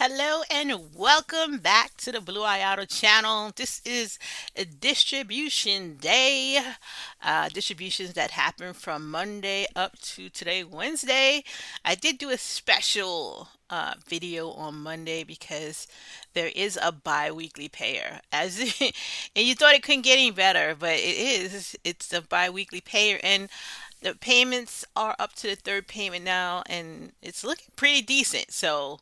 Hello and welcome back to the Bluayado channel. This is a distribution day. Distributions that happen from Monday up to today, Wednesday. I did do a special video on Monday because there is a bi-weekly payer. As and you thought it couldn't get any better, but it is. It's a bi-weekly payer, and the payments are up to the third payment now, and it's looking pretty decent. So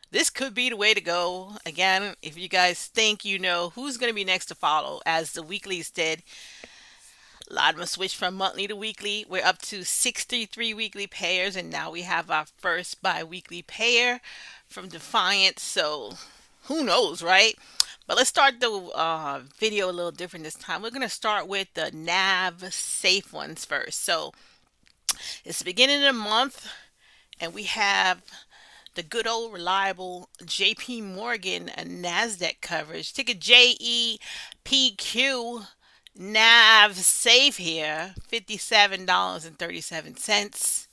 this could be the way to go. Again, if you guys think you know who's going to be next to follow, as the weeklies did, a lot of them switched from monthly to weekly. We're up to 63 weekly payers, and now we have our first bi weekly payer from Defiance. So who knows, right? But let's start the video a little different this time. We're going to start with the NAV safe ones first. So it's the beginning of the month, and we have the good old reliable JP Morgan NASDAQ coverage. Ticker JEPQ. NAV safe here, $57.37.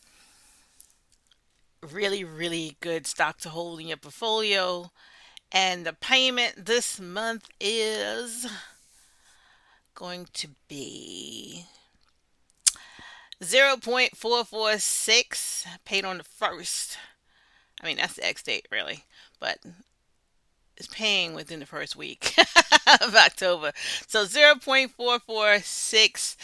Really, really good stock to hold in your portfolio. And the payment this month is going to be 0.446, paid on the first. I mean, that's the X date, really, but it's paying within the first week of October. So 0.446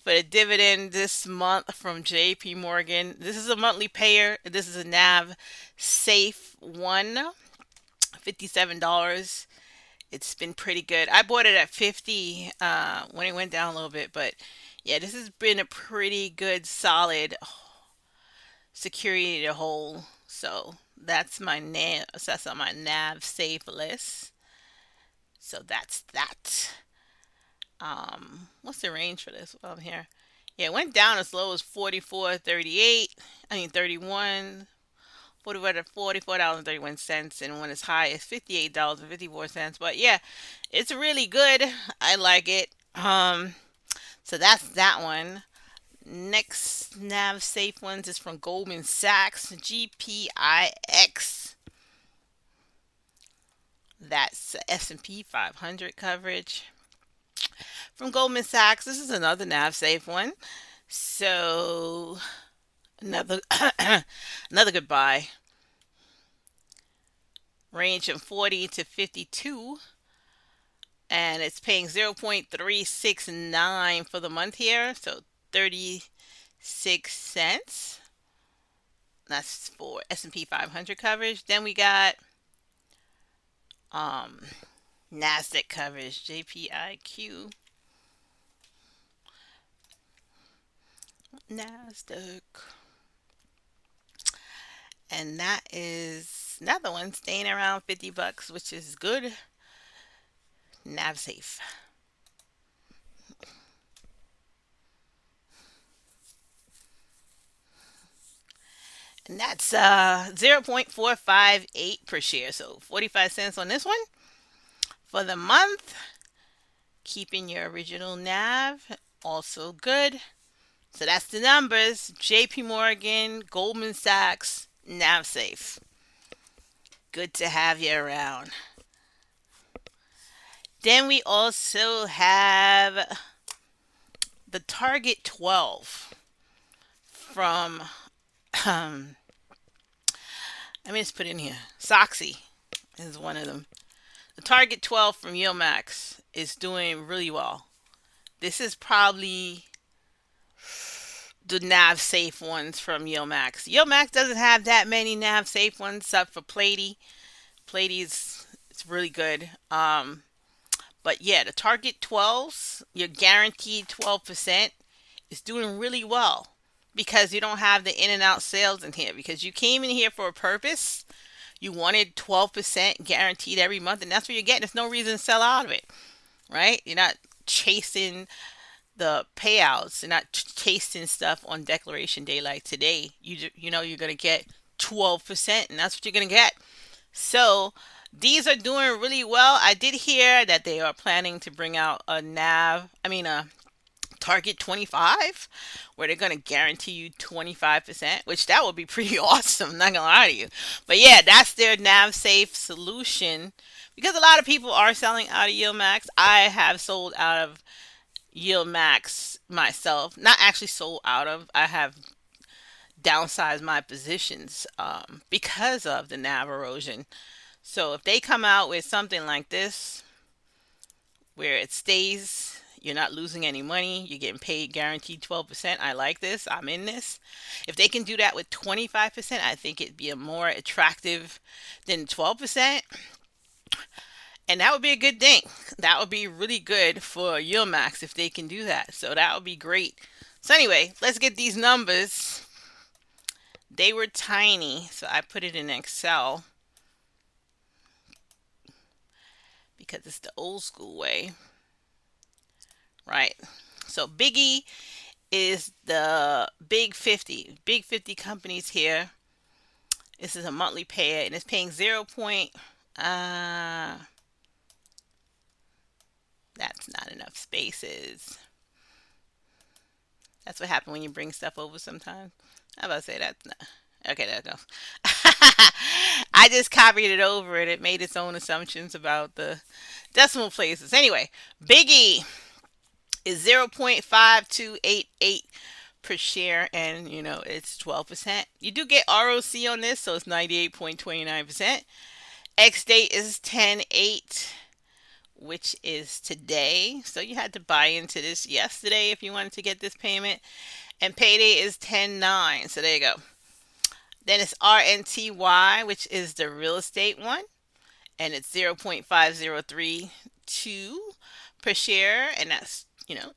for the dividend this month from JP Morgan. This is a monthly payer. This is a NAV safe one, $57. It's been pretty good. I bought it at 50 when it went down a little bit, but yeah, this has been a pretty good, solid security to hold. So that's on my nav safe list. So that's that. What's the range for this one here? Yeah, it went down as low as 44.38. I mean 31. $44.31, and when it's high, it's $58.54. But yeah, it's really good. I like it. So that's that one. Next nav safe ones is from Goldman Sachs, GPIX. That's S&P 500 coverage from Goldman Sachs. This is another nav safe one. So another another good buy. Range from 40 to 52, and it's paying 0.369 for the month here, so 36 cents. That's for S&P 500 coverage. Then we got um Nasdaq coverage, JPIQ. Nasdaq, and that is another one staying around $50, which is good. Nav safe. And that's 0.458 per share, so 45 cents on this one. For the month, keeping your original NAV, also good. So that's the numbers. JP Morgan, Goldman Sachs, NAV safe. Good to have you around. Then we also have the Target 12 from, let me just put in here. Soxy is one of them. The Target 12 from Yilmax is doing really well. This is probably the nav safe ones from Yilmax. Yilmax doesn't have that many nav safe ones except for Platy. Platy's it's really good. But yeah, the Target 12s, your guaranteed 12% is doing really well because you don't have the in and out sales in here because you came in here for a purpose. You wanted 12% guaranteed every month, and that's what you're getting. There's no reason to sell out of it, right? You're not chasing the payouts. You're not chasing stuff on declaration day like today. You know you're gonna get 12%, and that's what you're gonna get. So these are doing really well. I did hear that they are planning to bring out a target 25, where they're going to guarantee you 25%, which that would be pretty awesome, not gonna lie to you. But yeah, that's their nav safe solution, because a lot of people are selling out of yield max. I have sold out of yield max myself. Not actually sold out of, I have downsized my positions because of the nav erosion. So if they come out with something like this, where it stays, you're not losing any money, you're getting paid guaranteed 12%. I like this. I'm in this. If they can do that with 25%, I think it'd be a more attractive than 12%. And that would be a good thing. That would be really good for yield max if they can do that. So that would be great. So anyway, let's get these numbers. They were tiny, so I put it in Excel because it's the old school way. Right. So Biggie is the big 50. Big 50 companies here. This is a monthly payer, and it's paying 0. That's not enough spaces. That's what happens when you bring stuff over sometimes. I'm about to say that. No. Okay, there it goes. I just copied it over and it made its own assumptions about the decimal places. Anyway, Biggie is 0.5288 per share, and it's 12%. You do get ROC on this, so it's 98.29%. X date is 10/8, which is today. So you had to buy into this yesterday if you wanted to get this payment. And payday is 10/9. So there you go. Then it's RNTY, which is the real estate one, and it's 0.5032 per share, and that's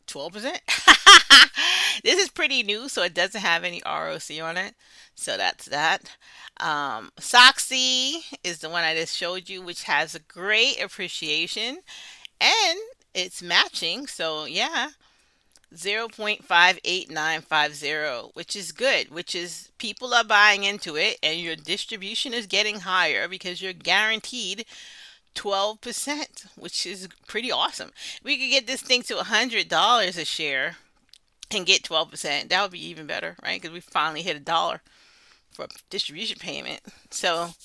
12%. This is pretty new, so it doesn't have any ROC on it. So that's that. Soxy is the one I just showed you, which has a great appreciation, and it's matching. So yeah, 0.58950, which is good, which is people are buying into it, and your distribution is getting higher because you're guaranteed 12%, which is pretty awesome. We could get this thing to $100 a share and get 12%. That would be even better, right? Because we finally hit $1 for a distribution payment. So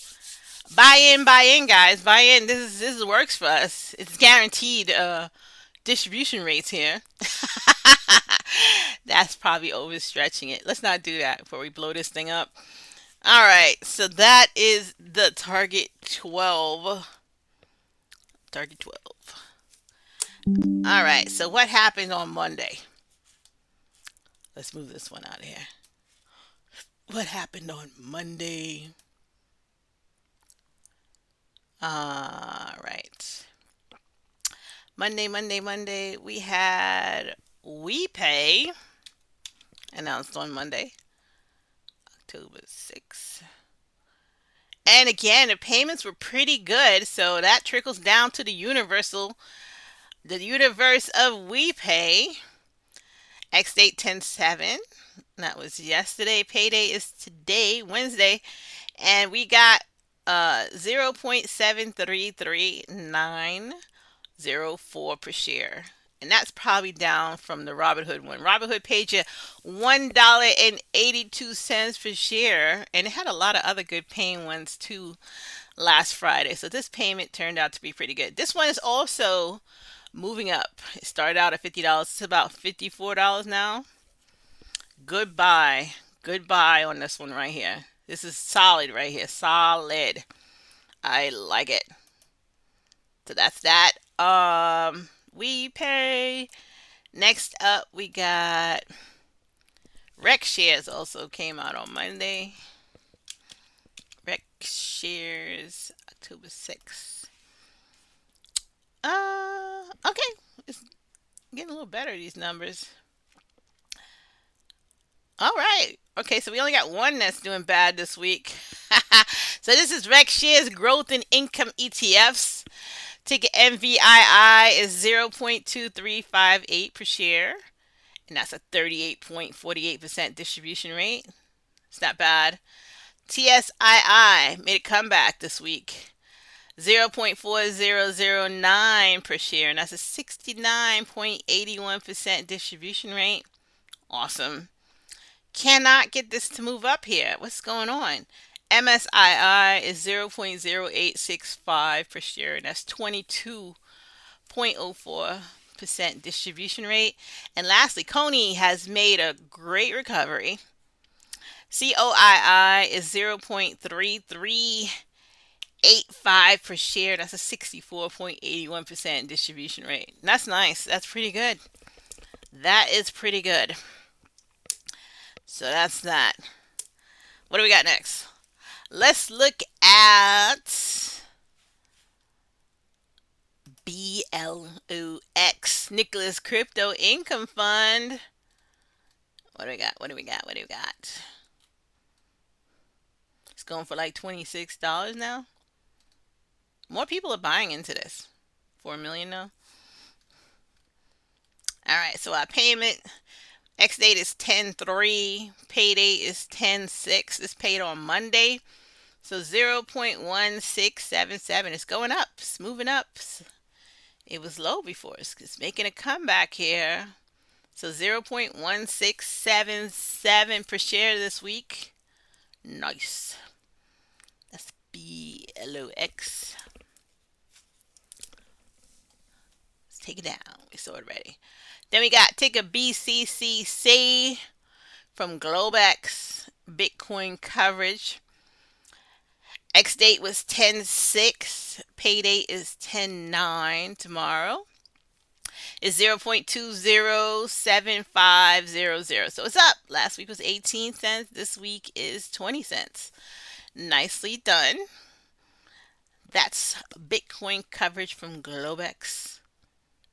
buy in, guys. Buy in. This works for us. It's guaranteed distribution rates here. That's probably overstretching it. Let's not do that before we blow this thing up. All right, so that is the target 12. Target 12. All right, so what happened on Monday? Let's move this one out of here. What happened on Monday? All right. Monday. We had WePay announced on Monday, October 6th. And again, the payments were pretty good, so that trickles down to the universe of WePay. X date 10/7. That was yesterday. Payday is today, Wednesday, and we got 0.7330904 per share. And that's probably down from the Robinhood one. Robinhood paid you $1.82 per share, and it had a lot of other good paying ones too last Friday. So this payment turned out to be pretty good. This one is also moving up. It started out at $50. It's about $54 now. Goodbye. Goodbye on this one right here. This is solid right here. Solid. I like it. So that's that. WePay. Next up, we got Rec Shares also came out on Monday. Rec Shares, October 6th. Okay. It's getting a little better, these numbers. All right. Okay, so we only got one that's doing bad this week. So this is Rec Shares Growth and Income ETFs. Ticket MVII is 0.2358 per share, and that's a 38.48% distribution rate. It's not bad. TSII made a comeback this week. 0.4009 per share, and that's a 69.81% distribution rate. Awesome. Cannot get this to move up here. What's going on? MSII is 0.0865 per share, and that's 22.04% distribution rate. And lastly, Coney has made a great recovery. COII is 0.3385 per share. That's a 64.81% distribution rate. That's nice. That's pretty good. That is pretty good. So that's that. What do we got next? Let's look at BLOX, Nicholas Crypto Income Fund. What do we got? What do we got? What do we got? It's going for like $26 now. More people are buying into this. 4 million now. All right, so our payment X date is 10/3. Pay date is 10/6. It's paid on Monday. So 0.1677. It's going up. It's moving up. It was low before. It's making a comeback here. So 0.1677 per share this week. Nice. That's BLOX. Let's take it down. We saw it already. Then we got ticker BCCC from Globex. Bitcoin coverage. X date was 10/6. Pay date is 10/9 tomorrow. It's 0.207500. So it's up. Last week was 18 cents. This week is 20 cents. Nicely done. That's Bitcoin coverage from Globex.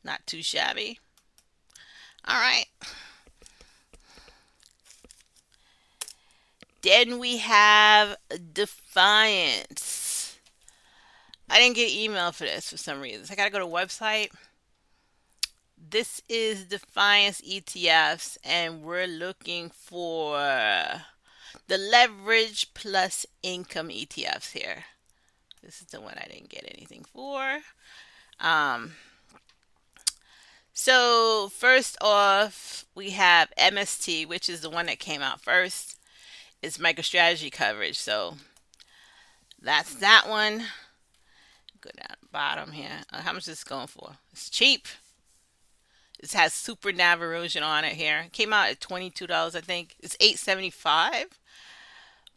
Not too shabby. All right. Then we have Defiance. I didn't get an email for this for some reason. So I got to go to the website. This is Defiance ETFs, and we're looking for the leverage plus income ETFs here. This is the one I didn't get anything for. So first off, we have MST, which is the one that came out first. It's MicroStrategy coverage. So that's that one. Go down the bottom here. How much is this going for? It's cheap. It has super nav erosion on it here. It came out at $22, I think. It's $8.75.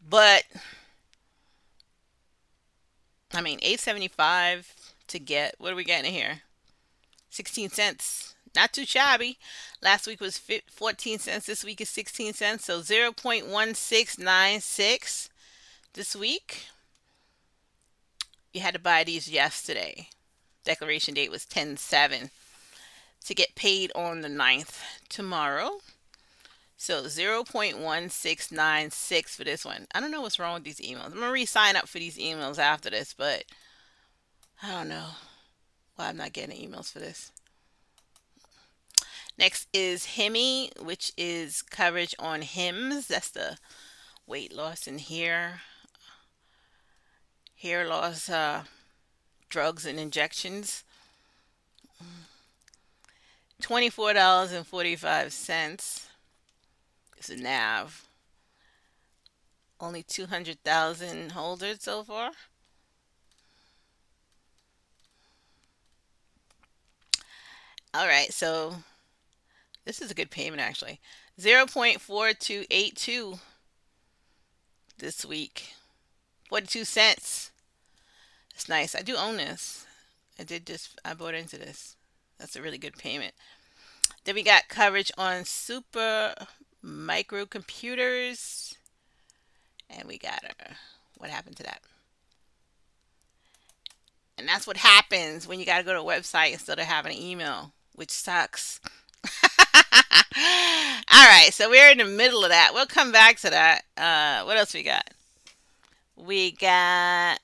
But I mean, $8.75 to get, what are we getting here? 16 cents. Not too shabby. Last week was 14 cents. This week is 16 cents. So 0.1696 this week. You had to buy these yesterday. Declaration date was 10/7 to get paid on the 9th tomorrow. So 0.1696 for this one. I don't know what's wrong with these emails. I'm going to re-sign up for these emails after this, but I don't know why I'm not getting emails for this. Next is Hemi, which is coverage on Hims. That's the weight loss and hair loss drugs and injections. $24.45 is a NAV. Only 200,000 holders so far. All right, so this is a good payment actually. 0.4282 this week. 42 cents. It's nice. I do own this. I bought into this. That's a really good payment. Then we got coverage on super microcomputers. And we got what happened to that? And that's what happens when you got to go to a website instead of having an email, which sucks. All right, so we're in the middle of that. We'll come back to that. What else we got? We got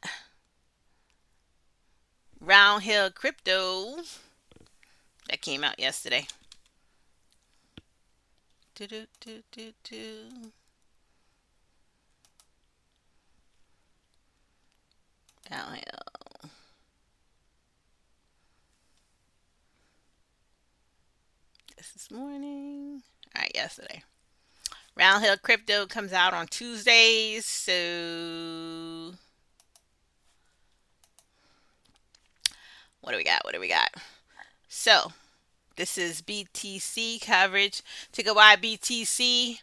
Roundhill Crypto that came out yesterday. Roundhill. yesterday. Roundhill Crypto comes out on Tuesdays. So what do we got? What do we got? So this is BTC coverage. Ticker YBTC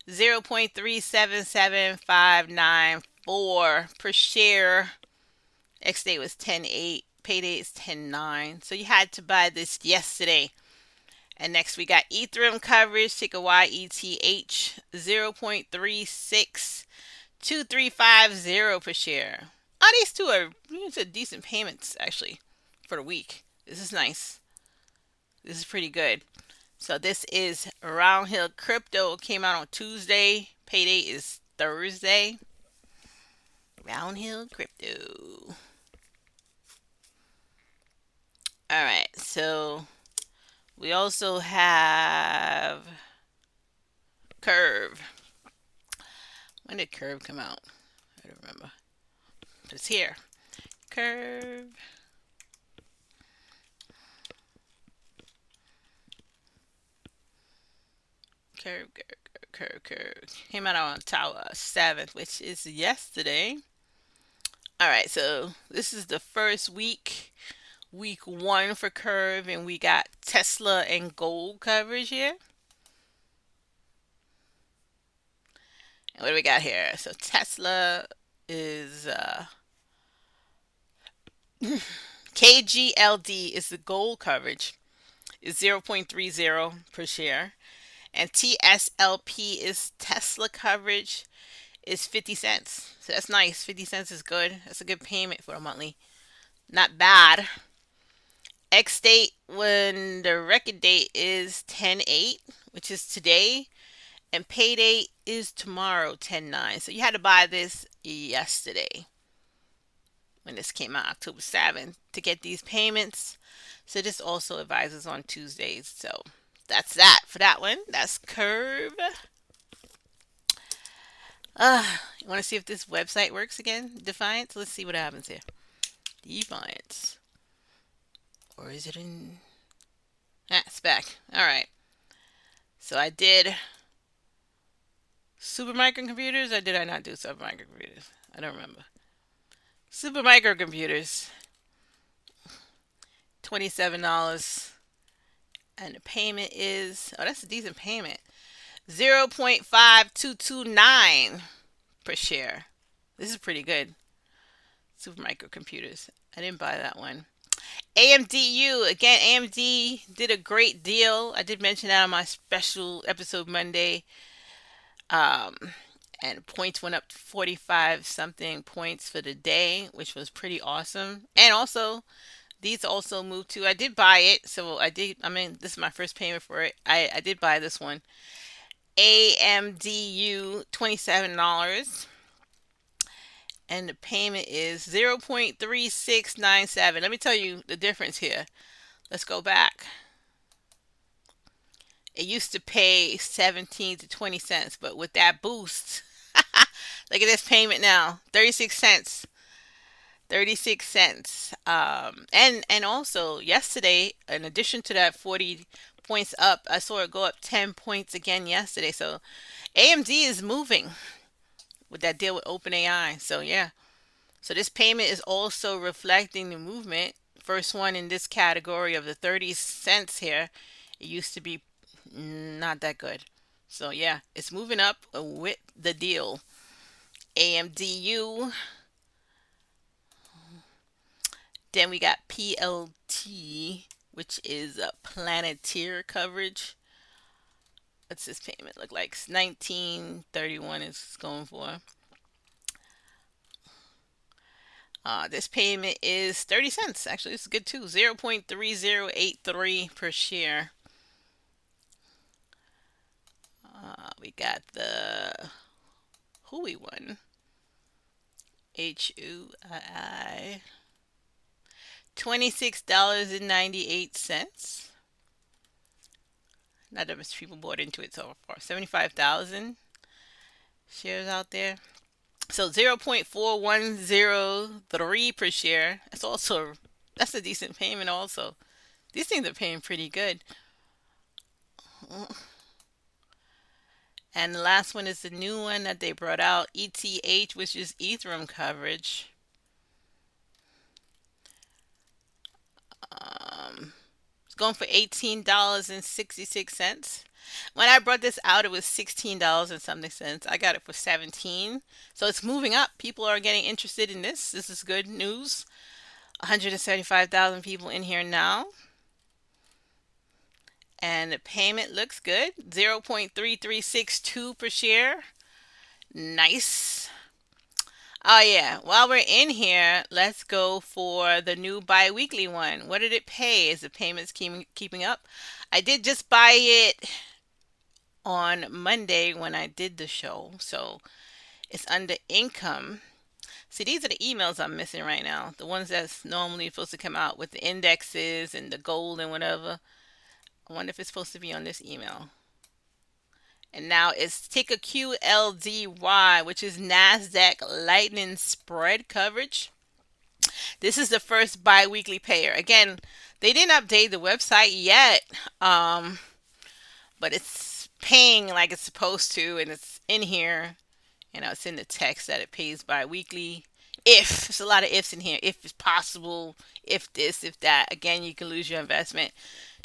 0.377594 per share. X day was 10.8. Payday is 10.9. So you had to buy this yesterday. And next we got Ethereum coverage. Ticker YETH 0.362350 per share. Oh, these two are decent payments actually for the week. This is nice. This is pretty good. So this is Roundhill Crypto. Came out on Tuesday. Payday is Thursday. Roundhill Crypto. All right. So we also have KURV. When did KURV come out? I don't remember. But it's here. KURV. KURV. Came out on Tower 7th, which is yesterday. All right, so this is the first week 1 for KURV, and we got Tesla and gold coverage here. And what do we got here? So Tesla is KGLD is the gold coverage, is 0.30 per share. And TSLP is Tesla coverage, is 50 cents. So that's nice. 50 cents is good. That's a good payment for a monthly. Not bad. X date when the record date is 10/8, which is today, and pay date is tomorrow 10/9. So you had to buy this yesterday when this came out, October 7th, to get these payments. So this also advises on Tuesdays. So that's that for that one. That's KURV. You want to see if this website works again? Defiance? Let's see what happens here. Defiance. Or is it in... Ah, it's back. Alright. So I did super microcomputers, or did I not do super microcomputers? I don't remember. Super microcomputers. $27. And the payment is... Oh, that's a decent payment. 0.5229 per share. This is pretty good. Super microcomputers. I didn't buy that one. AMDU. Again, AMD did a great deal. I did mention that on my special episode Monday. And points went up to 45 something points for the day, which was pretty awesome. And also, these also moved too. I did buy it. So this is my first payment for it. I did buy this one. AMDU, $27. And the payment is 0.3697. Let me tell you the difference here. Let's go back. It used to pay 17 to 20 cents, but with that boost, look at this payment now, 36 cents. 36 cents. And also yesterday, in addition to that 40 points up, I saw it go up 10 points again yesterday. So AMD is moving with that deal with OpenAI. So yeah. So this payment is also reflecting the movement. First one in this category of the 30 cents here. It used to be not that good. So yeah, it's moving up with the deal. AMDU. Then we got PLT, which is a Planeteer coverage. What's this payment look like? 1931 is going for. This payment is 30 cents. Actually, this is good too. 0.3083 per share. We got the Hui one. HUI. $26.98. Not that much people bought into it so far. 75,000 shares out there. So 0.4103 per share. That's a decent payment also. These things are paying pretty good. And the last one is the new one that they brought out, ETH, which is Ethereum coverage. Um, it's going for $18.66. When I brought this out, it was $16 and something cents. I got it for 17. So it's moving up. People are getting interested in this. This is good news. 175,000 people in here now. And the payment looks good. 0.3362 per share. Nice. Oh yeah, while we're in here, let's go for the new bi-weekly one. What did it pay? Is the payments keeping up? I did just buy it on Monday when I did the show. So it's under income. See, these are the emails I'm missing right now. The ones that's normally supposed to come out with the indexes and the gold and whatever. I wonder if it's supposed to be on this email. And now it's ticker QLDY, which is NASDAQ Lightning Spread coverage. This is the first bi-weekly payer. Again, they didn't update the website yet, but it's paying like it's supposed to, and it's in here. It's in the text that it pays bi-weekly. If, there's a lot of ifs in here. If it's possible, if this, if that. Again, you can lose your investment.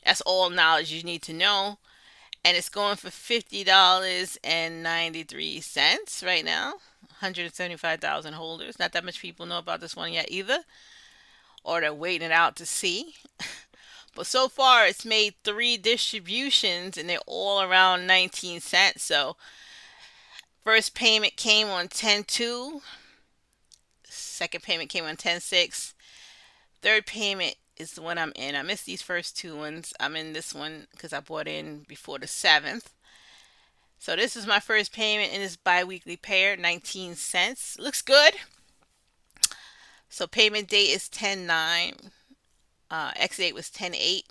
That's all knowledge you need to know. And it's going for $50.93 right now. 175,000 holders. Not that much people know about this one yet either, or they're waiting it out to see. But so far, it's made 3 distributions, and they're all around 19 cents. So first payment came on 10/2. Second payment came on 10/6. Third payment is the one I'm in. I missed these first 2 ones. I'm in this one because I bought in before the 7th. So this is my first payment in this bi-weekly pair, 19 cents. Looks good. So payment date is 10/9. X date was 10/8.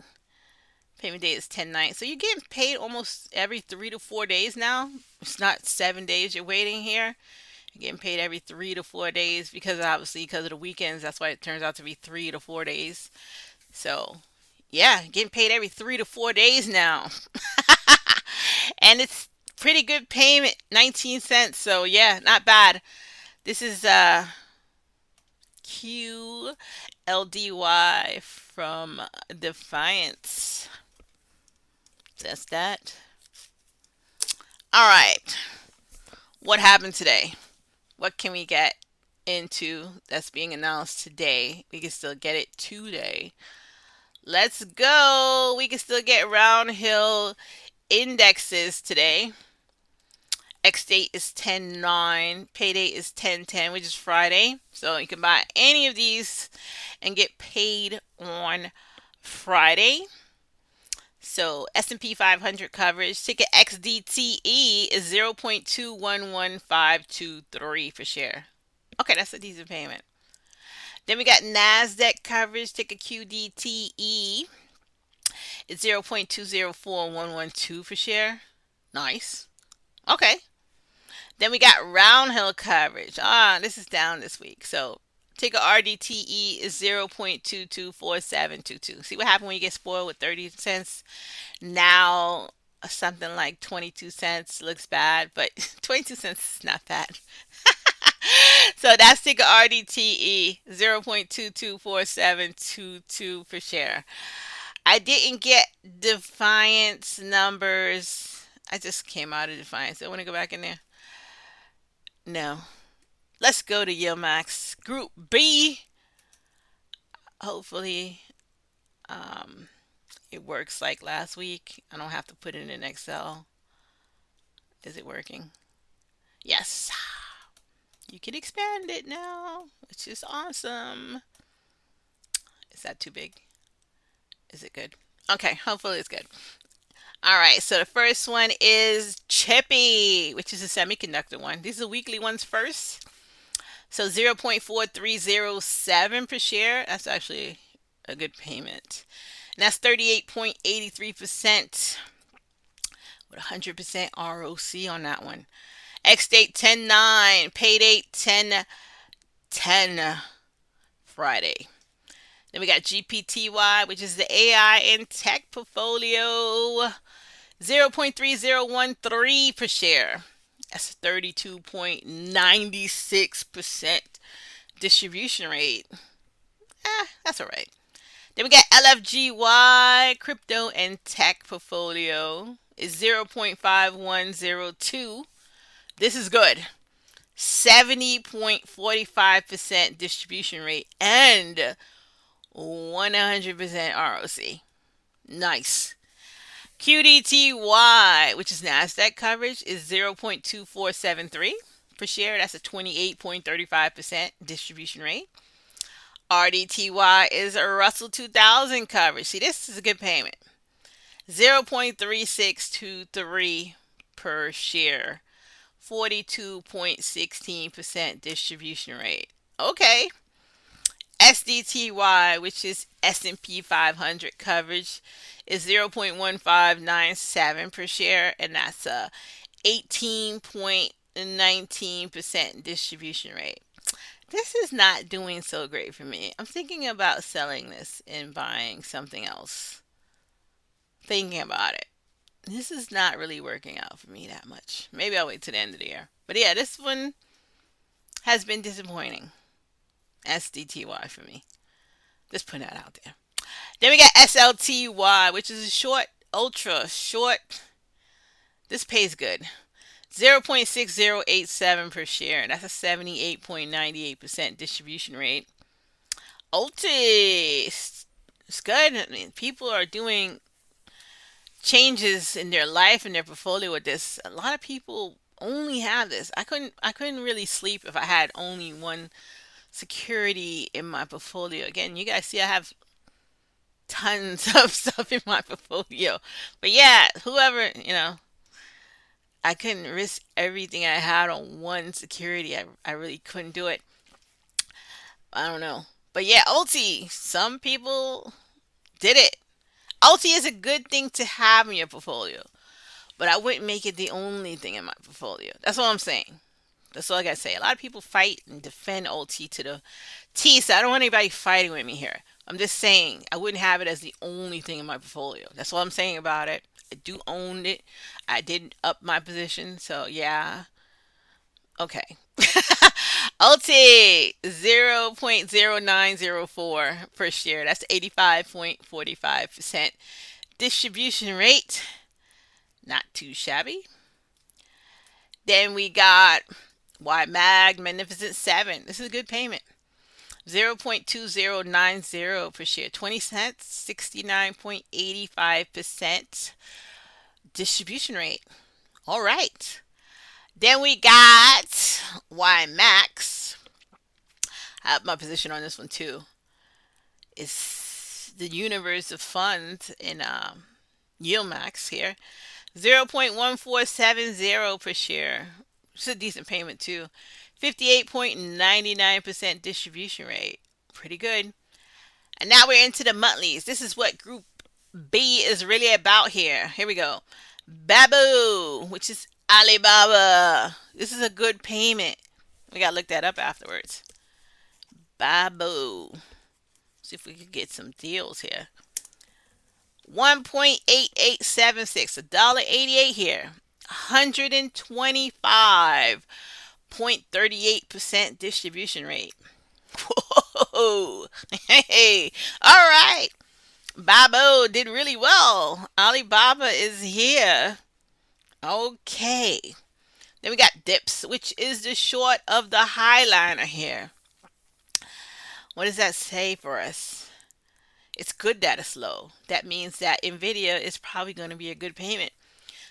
Payment date is 10/9. So you're getting paid almost every 3 to 4 days now. It's not 7 days you're waiting here. You're getting paid every 3 to 4 days because of the weekends. That's why it turns out to be 3 to 4 days. So yeah, getting paid every 3 to 4 days now. And it's pretty good payment, 19 cents. So yeah, not bad. This is QLDY from Defiance. That's that. All right. What happened today? What can we get into that's being announced today? We can still get it today. Let's go. We can still get Roundhill indexes today. X date is 10/9. Pay date is 10/10, which is Friday. So you can buy any of these and get paid on Friday. So S&P 500 coverage, ticket XDTE is 0.211523 per share. Okay, that's a decent payment. Then we got NASDAQ coverage, ticket QDTE. It's 0.204112 per share. Nice. Okay. Then we got Roundhill coverage. This is down this week. So ticker RDTE is 0.224722. See what happened when you get spoiled with 30 cents? Now something like 22 cents looks bad, but 22 cents is not bad. So that's ticker RDTE, 0.224722 per share. I didn't get Defiance numbers. I just came out of Defiance. I want to go back in there. No. Let's go to Yilmax Group B. Hopefully, it works like last week. I don't have to put it in Excel. Is it working? Yes. You can expand it now, which is awesome. Is that too big? Is it good? Okay, hopefully it's good. All right, so the first one is Chippy, which is a semiconductor one. These are the weekly ones first. So 0.4307 per share. That's actually a good payment. And that's 38.83% with 100% ROC on that one. X date 10/9, pay date 10/10 Friday. Then we got GPTY, which is the AI and tech portfolio. 0.3013 per share. That's a 32.96% distribution rate. That's all right. Then we got LFGY, crypto and tech portfolio is 0.5102. This is good. 70.45% distribution rate and 100% ROC. Nice. QDTY, which is NASDAQ coverage, is 0.2473 per share. That's a 28.35% distribution rate. RDTY is a Russell 2000 coverage. See, this is a good payment. 0.3623 per share. 42.16% distribution rate. Okay. SDTY, which is S&P 500 coverage, is 0.1597 per share, and that's a 18.19% distribution rate. This is not doing so great for me. I'm thinking about selling this and buying something else. Thinking about it. This is not really working out for me that much. Maybe I'll wait to the end of the year. But yeah, this one has been disappointing. SDTY for me. Just putting that out there. Then we got SLTY, which is a short, ultra short. This pays good. 0.6087 per share. That's a 78.98% distribution rate. Ulti, it's good. I mean, people are doing changes in their life and their portfolio with this. A lot of people only have this. I couldn't really sleep if I had only one security in my portfolio. Again, you guys see I have tons of stuff in my portfolio. But yeah, whoever, I couldn't risk everything I had on one security. I really couldn't do it. I don't know. But yeah, Ulti, some people did it. Ulti is a good thing to have in your portfolio, but I wouldn't make it the only thing in my portfolio. That's all I'm saying. That's all I gotta say. A lot of people fight and defend OT to the T, so I don't want anybody fighting with me here. I'm just saying I wouldn't have it as the only thing in my portfolio. That's all I'm saying about it. I do own it. I did up my position, so yeah. Okay. OT 0.0904 per share. That's 85.45% distribution rate. Not too shabby. Then we got YMAG Magnificent 7. This is a good payment. 0.2090 per share. 20 cents. 69.85% distribution rate. All right. Then we got YMAX. I have my position on this one too. It's the universe of funds in YieldMax here. 0.1470 per share. It's a decent payment too. 58.99% distribution rate. Pretty good. And now we're into the monthlies. This is what Group B is really about here. Here we go. Babu, which is Alibaba. This is a good payment. We gotta look that up afterwards. Babu. See if we can get some deals here. 1.8876, $1.88 here. 125.38% distribution rate. Whoa. Hey. All right. Babu did really well. Alibaba is here. Okay. Then we got dips, which is the short of the highliner here. What does that say for us? It's good that it's low. That means that Nvidia is probably going to be a good payment.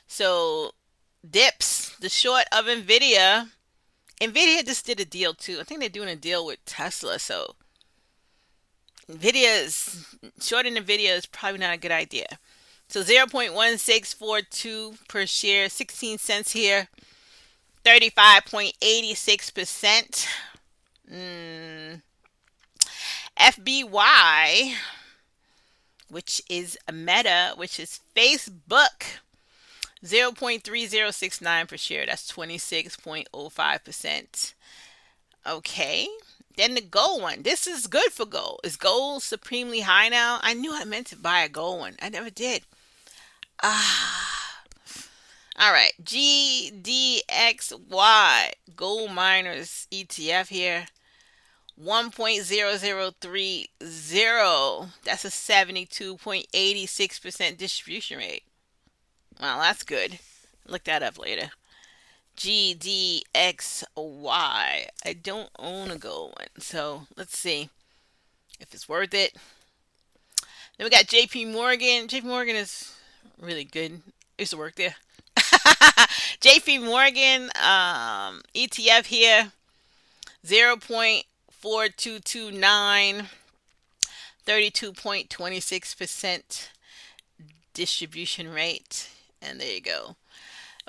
So dips, the short of Nvidia. Nvidia just did a deal too. I think they're doing a deal with Tesla. So shorting Nvidia is probably not a good idea. So 0.1642 per share, 16 cents here, 35.86%. FBY, which is a Meta, which is Facebook, 0.3069 per share. That's 26.05%. Okay. Then the gold one. This is good for gold. Is gold supremely high now? I knew I meant to buy a gold one. I never did. All right, GDXY Gold Miners ETF here. 1.0030. That's a 72.86% distribution rate. Well, that's good. Look that up later. GDXY. I don't own a gold one, so let's see if it's worth it. Then we got JP Morgan. JP Morgan is really good. I used to work there. JP Morgan ETF here, 0.4229, 32.26% distribution rate. And there you go.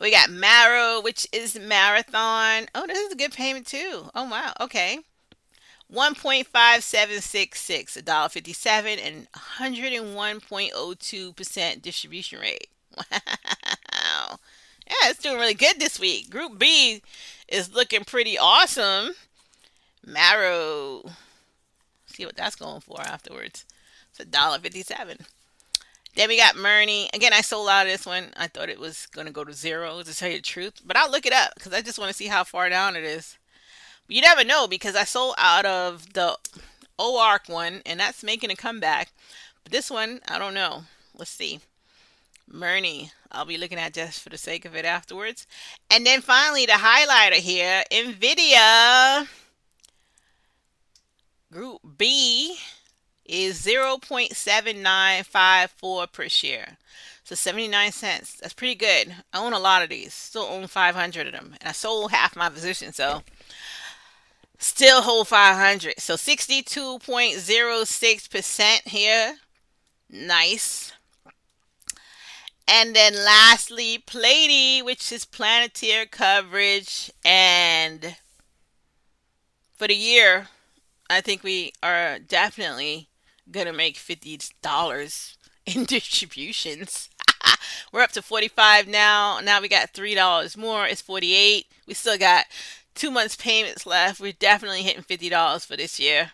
We got Marrow, which is Marathon. Oh, this is a good payment too. Oh wow. Okay. 1.5766, $1.57, and 101.02% distribution rate. Wow. Yeah, it's doing really good this week. Group B is looking pretty awesome. Marrow. See what that's going for afterwards. It's $1.57. Then we got Murney. Again, I sold out of this one. I thought it was going to go to zero, to tell you the truth. But I'll look it up because I just want to see how far down it is. But you never know because I sold out of the OARC one, and that's making a comeback. But this one, I don't know. Let's see. Murney, I'll be looking at just for the sake of it afterwards. And then finally, the highlighter here, NVIDIA. Group B is 0.7954 per share. So 79 cents. That's pretty good. I own a lot of these. Still own 500 of them. And I sold half my position, so still hold 500. So 62.06% here. Nice. And then lastly, Platy, which is Planeteer coverage. And for the year, I think we are definitely going to make $50 in distributions. We're up to 45 now. Now we got $3 more. It's 48. We still got 2 months payments left. We're definitely hitting $50 for this year.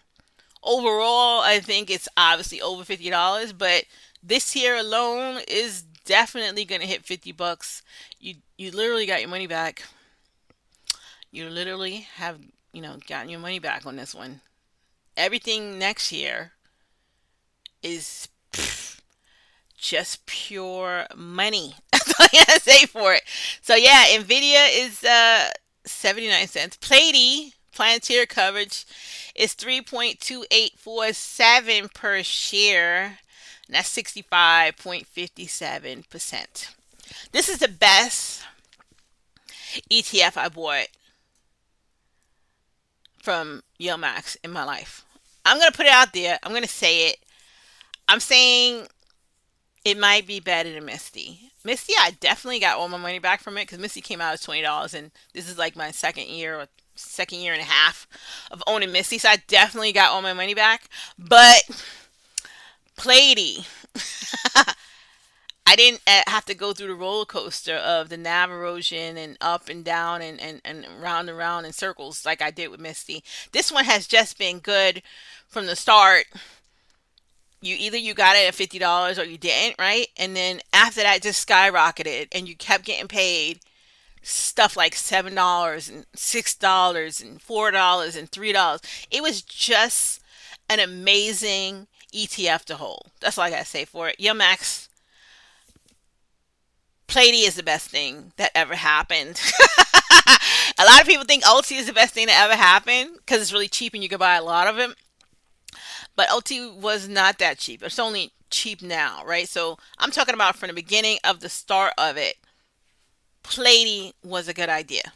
Overall, I think it's obviously over $50, but this year alone is definitely going to hit $50. You literally got your money back. You literally have, gotten your money back on this one. Everything next year is just pure money. That's all I gotta say for it. So yeah, Nvidia is 79 cents. Platy, Planeteer coverage, is 3.2847 per share. And that's 65.57%. This is the best ETF I bought from Max in my life. I'm going to put it out there. I'm going to say it. I'm saying it might be better than Misty. Misty, I definitely got all my money back from it because Misty came out as $20, and this is like my second year and a half of owning Misty, so I definitely got all my money back. But Platy, I didn't have to go through the roller coaster of the nav erosion and up and down and round and round in circles like I did with Misty. This one has just been good from the start. You got it at $50 or you didn't, right? And then after that, just skyrocketed, and you kept getting paid stuff like $7 and $6 and $4 and $3. It was just an amazing ETF to hold. That's all I gotta say for it. Max, Platy is the best thing that ever happened. A lot of people think OT is the best thing that ever happened because it's really cheap and you can buy a lot of it. But OT was not that cheap. It's only cheap now, right? So I'm talking about from the beginning of the start of it. Platy was a good idea.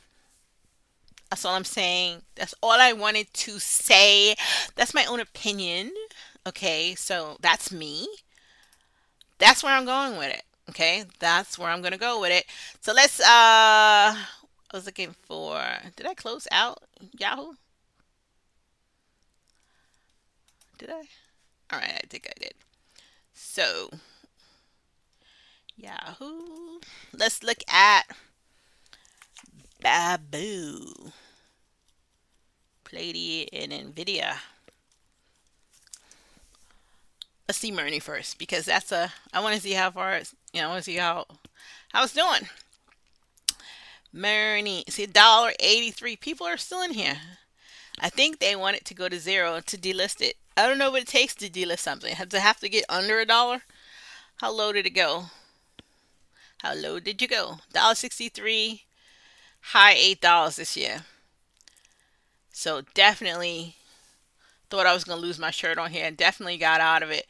That's all I'm saying. That's all I wanted to say. That's my own opinion. Okay, so that's me. That's where I'm going with it. Okay, that's where I'm gonna go with it. So let's I was looking for, did I close out Yahoo? Did I? All right, I think I did. So Yahoo. Let's look at Babu, Platy, and Nvidia. Let's see Murney first because I want to see how far it's, I want to see how it's doing. Marnie, see, $1.83. People are still in here. I think they want it to go to zero to delist it. I don't know what it takes to delist something. Does it have to get under a dollar? How low did it go? How low did you go? $1.63, high $8 this year. So definitely thought I was gonna lose my shirt on here and definitely got out of it.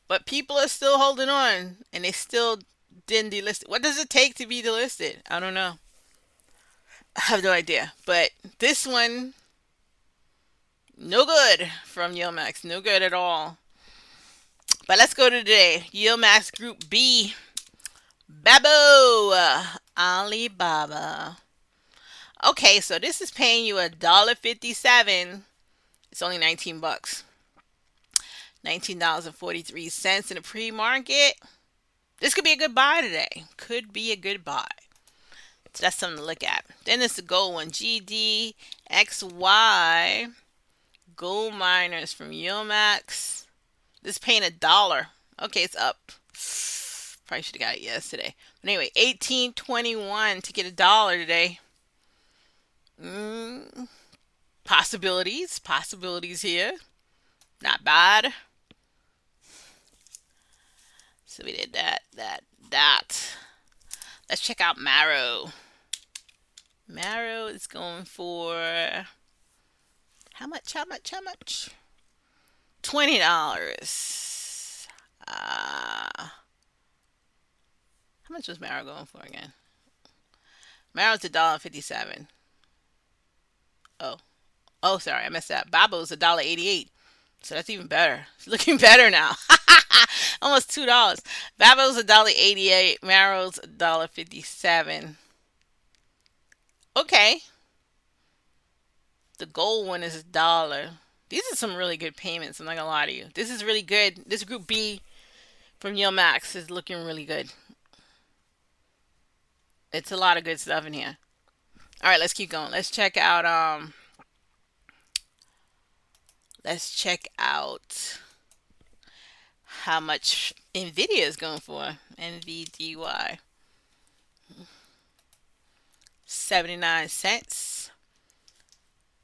But people are still holding on and they still didn't delist it. What does it take to be delisted? I don't know. I have no idea. But this one, no good from Yilmax. No good at all. But let's go to today. Yilmax Group B. Babo. Alibaba. Okay, so this is paying you $1.57. It's only 19 bucks. $19.43 in the pre-market. This could be a good buy today. Could be a good buy. So that's something to look at. Then there's the gold one. GDXY. Gold miners from Yilmax. This is paying $1. Okay, it's up. Probably should have got it yesterday. But anyway, 18.21 to get $1 today. Possibilities here. Not bad. So we did that. Let's check out Marrow. Marrow is going for how much? $20. How much was Marrow going for again? Marrow's $1.57. Oh. Oh, sorry, I messed up. Babo's $1.88. So that's even better. It's looking better now. Almost $2. Babo's $1.88. Marrow's $1.57. Okay. The gold one is $1. These are some really good payments. I'm not gonna lie to you. This is really good. This group B from Yilmax is looking really good. It's a lot of good stuff in here. All right, let's keep going. Let's check out how much Nvidia is going for. NVDY. 79 cents.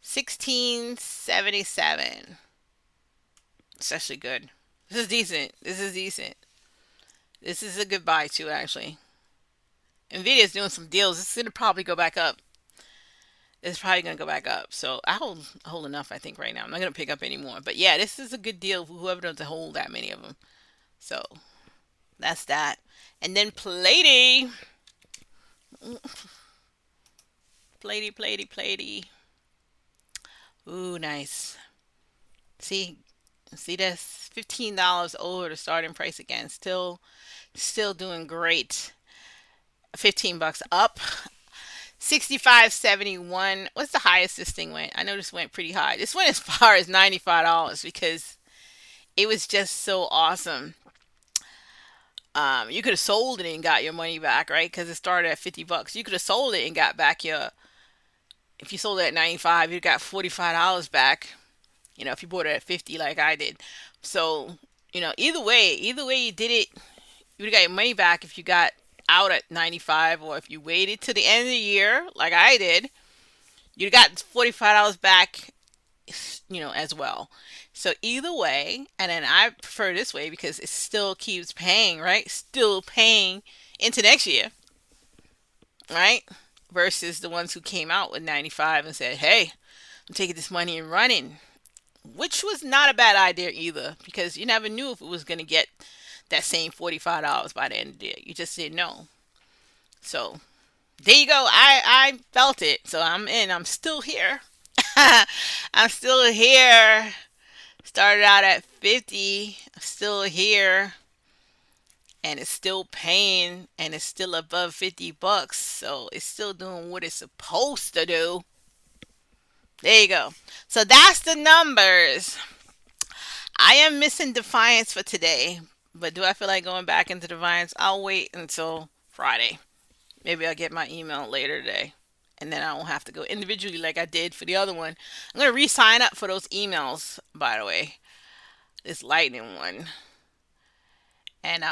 16.77. It's actually good. This is decent. This is a good buy too, actually. Nvidia is doing some deals. It's gonna probably go back up. It's probably gonna go back up. So I hold enough, I think, right now. I'm not gonna pick up any more. But yeah, this is a good deal for whoever doesn't hold that many of them. So that's that. And then Platy. Platy. Ooh, nice. See, see this $15 over the starting price again. Still doing great. 15 bucks up. 65.71. What's the highest this thing went? I know this went pretty high. This went as far as $95 because it was just so awesome. You could have sold it and got your money back, right? Because it started at 50 bucks. You could have sold it and got back your. If you sold it at 95, you got $45 back. If you bought it at 50 like I did. So, either way you did it, you would have got your money back if you got out at 95, or if you waited to the end of the year like I did, you got $45 back, as well. So either way, and then I prefer this way because it still keeps paying, right? Still paying into next year, right? Versus the ones who came out with 95 and said, "Hey, I'm taking this money and running," which was not a bad idea either because you never knew if it was going to get that same $45 by the end of the year. You just didn't know. So there you go. I felt it. So I'm in. I'm still here. I'm still here. Started out at 50. I'm still here. And it's still paying. And it's still above 50 bucks. So it's still doing what it's supposed to do. There you go. So that's the numbers. I am missing Defiance for today. But do I feel like going back into Defiance? I'll wait until Friday. Maybe I'll get my email later today. And then I won't have to go individually like I did for the other one. I'm going to re-sign up for those emails, by the way. This lightning one. And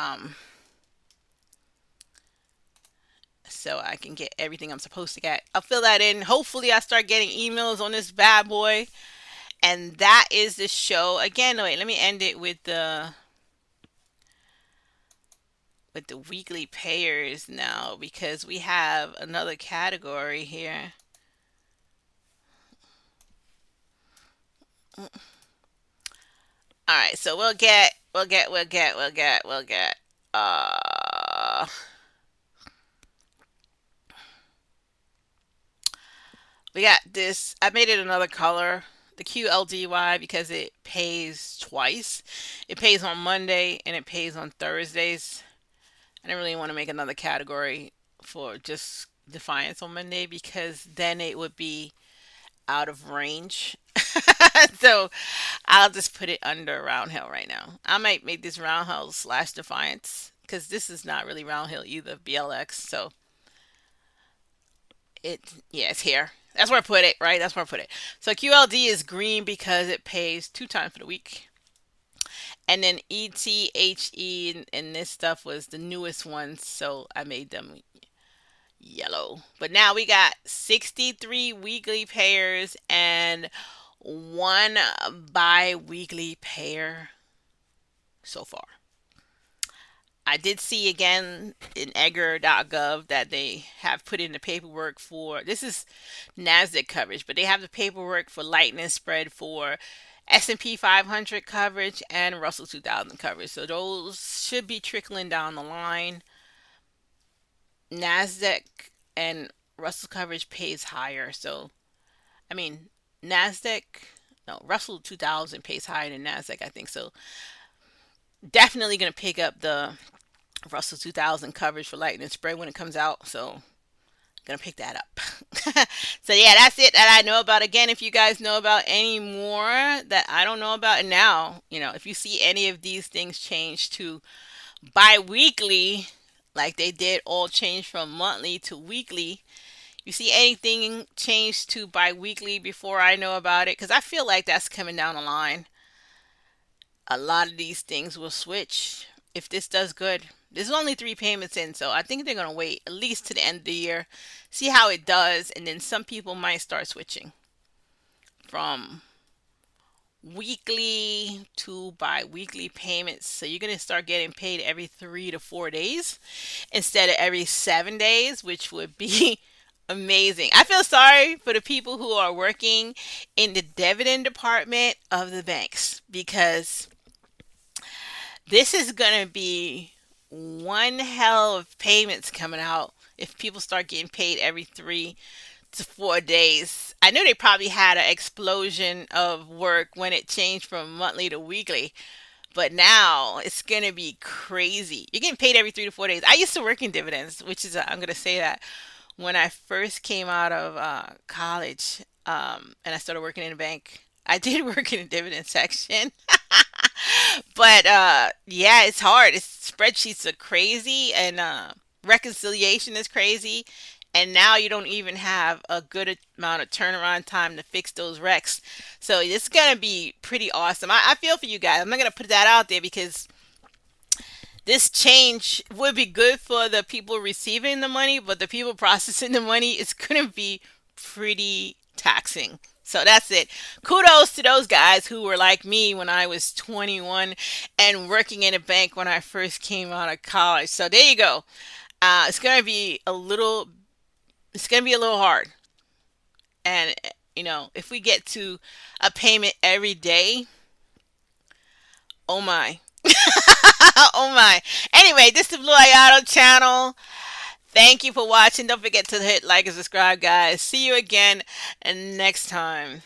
let's so I can get everything I'm supposed to get. I'll fill that in. Hopefully, I start getting emails on this bad boy. And that is the show. Again, wait, let me end it with the weekly payers now because we have another category here. All right, so we'll get. Uh, we got this. I made it another color, the QLDY, because it pays twice. It pays on Monday and it pays on Thursdays. I didn't really want to make another category for just Defiance on Monday because then it would be out of range. So I'll just put it under Roundhill right now. I might make this Roundhill slash Defiance because this is not really Roundhill either, BLX. So yeah, it's here. That's where I put it, right? That's where I put it. So QLD is green because it pays 2 times for the week. And then ETHE and this stuff was the newest ones, so I made them yellow. But now we got 63 weekly pairs and one bi-weekly pair so far. I did see again in Edgar.gov that they have put in the paperwork for this is Nasdaq coverage, but they have the paperwork for lightning spread for S&P 500 coverage and Russell 2000 coverage. So those should be trickling down the line. Nasdaq and Russell coverage pays higher. So I mean Nasdaq, no, Russell 2000 pays higher than Nasdaq, I think. So definitely going to pick up the Russell 2000 coverage for lightning spread when it comes out. So gonna pick that up. So yeah, that's it that I know about. Again, if you guys know about any more that I don't know about, and now if you see any of these things change to bi-weekly, like they did all change from monthly to weekly. You see anything change to bi-weekly before I know about it? Because I feel like that's coming down the line. A lot of these things will switch if this does good. There's only 3 payments in, so I think they're going to wait at least to the end of the year, see how it does, and then some people might start switching from weekly to bi-weekly payments. So you're going to start getting paid every 3 to 4 days instead of every 7 days, which would be amazing. I feel sorry for the people who are working in the dividend department of the banks because this is going to be one hell of payments coming out if people start getting paid every 3 to 4 days. I know they probably had an explosion of work when it changed from monthly to weekly, but now it's going to be crazy. You're getting paid every 3 to 4 days. I used to work in dividends, which is, I'm going to say that when I first came out of college and I started working in a bank, I did work in a dividend section. But yeah, it's hard. Spreadsheets are crazy, and reconciliation is crazy. And now you don't even have a good amount of turnaround time to fix those recs. So it's gonna be pretty awesome. I feel for you guys. I'm not gonna put that out there because this change would be good for the people receiving the money, but the people processing the money is gonna be pretty taxing. So that's it. Kudos to those guys who were like me when I was 21 and working in a bank when I first came out of college. So there you go. It's gonna be a little. It's gonna be a little hard. And if we get to a payment every day, oh my, oh my. Anyway, this is the Bluayado channel. Thank you for watching. Don't forget to hit like and subscribe, guys. See you again next time.